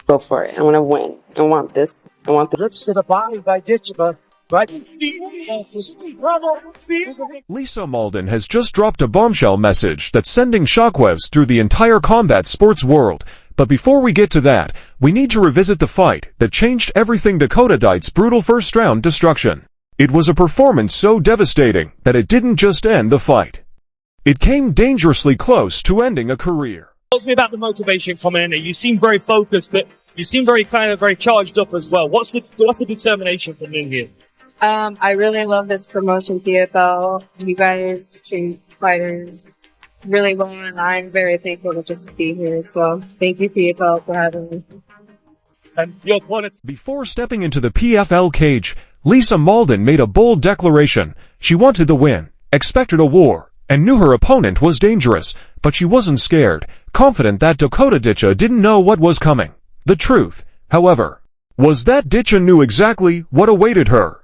go for it. I want to win. I want this. I want the Lips to the body by Ditcheva. Right. Lisa Mauldin has just dropped a bombshell message that's sending shockwaves through the entire combat sports world. But before we get to that, we need to revisit the fight that changed everything. Dakota Ditcheva's brutal first-round destruction. It was a performance so devastating that it didn't just end the fight. It came dangerously close to ending a career. Talk to me about the motivation coming in here. You seem very focused, but you seem very charged up as well. What's the determination coming in here? I really love this promotion, PFL. You guys treat fighters really well, and I'm very thankful to just be here. So thank you, PFL, for having me. And your opponent. Before stepping into the PFL cage, Lisa Mauldin made a bold declaration. She wanted the win, expected a war, and knew her opponent was dangerous, but she wasn't scared, confident that Dakota Ditcheva didn't know what was coming. The truth, however, was that Ditcheva knew exactly what awaited her.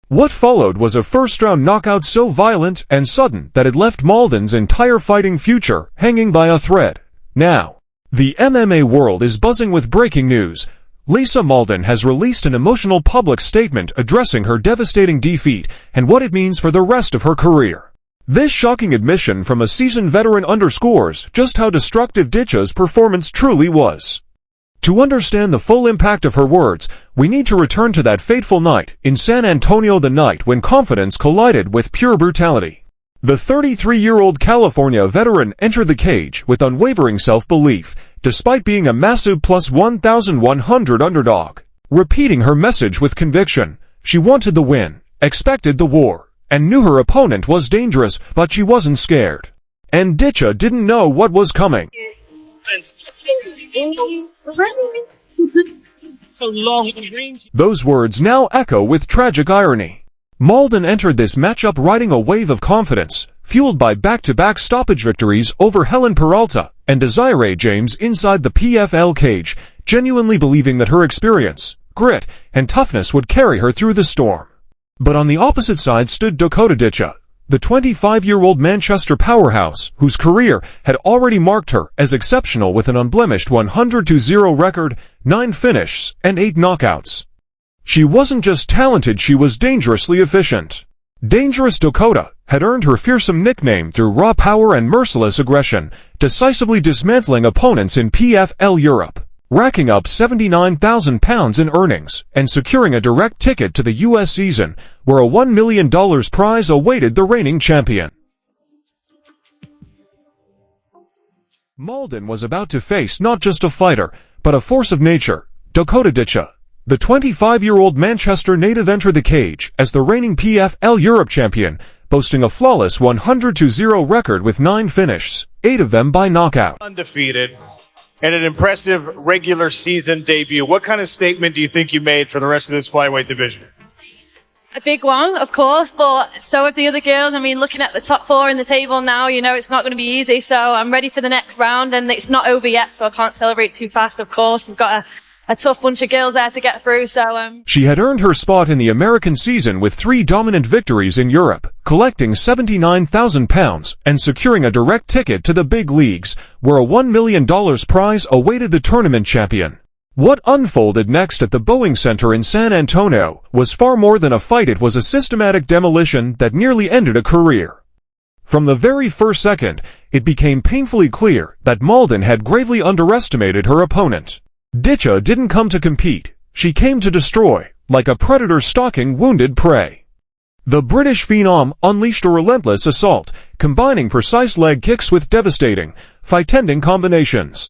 What followed was a first-round knockout so violent and sudden that it left Mauldin's entire fighting future hanging by a thread. Now, the MMA world is buzzing with breaking news. Lisa Mauldin has released an emotional public statement addressing her devastating defeat and what it means for the rest of her career. This shocking admission from a seasoned veteran underscores just how destructive Ditcheva's performance truly was. To understand the full impact of her words, we need to return to that fateful night in San Antonio, the night when confidence collided with pure brutality. The 33-year-old California veteran entered the cage with unwavering self-belief, despite being a massive plus 1,100 underdog. Repeating her message with conviction, she wanted the win, expected the war, and knew her opponent was dangerous, but she wasn't scared. And Ditcheva didn't know what was coming. Those words now echo with tragic irony. Mauldin entered this matchup riding a wave of confidence, fueled by back-to-back stoppage victories over Helen Peralta and Desiree James inside the PFL cage, genuinely believing that her experience, grit, and toughness would carry her through the storm. But on the opposite side stood Dakota Ditcheva, the 25-year-old Manchester powerhouse, whose career had already marked her as exceptional with an unblemished 100-0 record, 9 finishes, and 8 knockouts. She wasn't just talented, she was dangerously efficient. Dangerous Dakota had earned her fearsome nickname through raw power and merciless aggression, decisively dismantling opponents in PFL Europe, racking up £79,000 in earnings, and securing a direct ticket to the US season, where a $1 million prize awaited the reigning champion. Mauldin was about to face not just a fighter, but a force of nature. Dakota Ditcheva, the 25-year-old Manchester native, entered the cage as the reigning PFL Europe champion, boasting a flawless 100-0 record with 9 finishes, 8 of them by knockout. Undefeated. And an impressive regular season debut. What kind of statement do you think you made for the rest of this flyweight division? A big one, of course, but so have the other girls. I mean, looking at the top 4 in the table now, you know it's not going to be easy, so I'm ready for the next round, and it's not over yet, so I can't celebrate too fast, of course. We've got a tough bunch of girls there to get through, so She had earned her spot in the American season with 3 dominant victories in Europe, collecting £79,000 and securing a direct ticket to the big leagues, where a $1 million prize awaited the tournament champion. What unfolded next at the Boeing Center in San Antonio was far more than a fight. It was a systematic demolition that nearly ended a career. From the very first second, it became painfully clear that Mauldin had gravely underestimated her opponent. Ditcheva didn't come to compete, she came to destroy, like a predator stalking wounded prey. The British phenom unleashed a relentless assault, combining precise leg kicks with devastating, fight-ending combinations.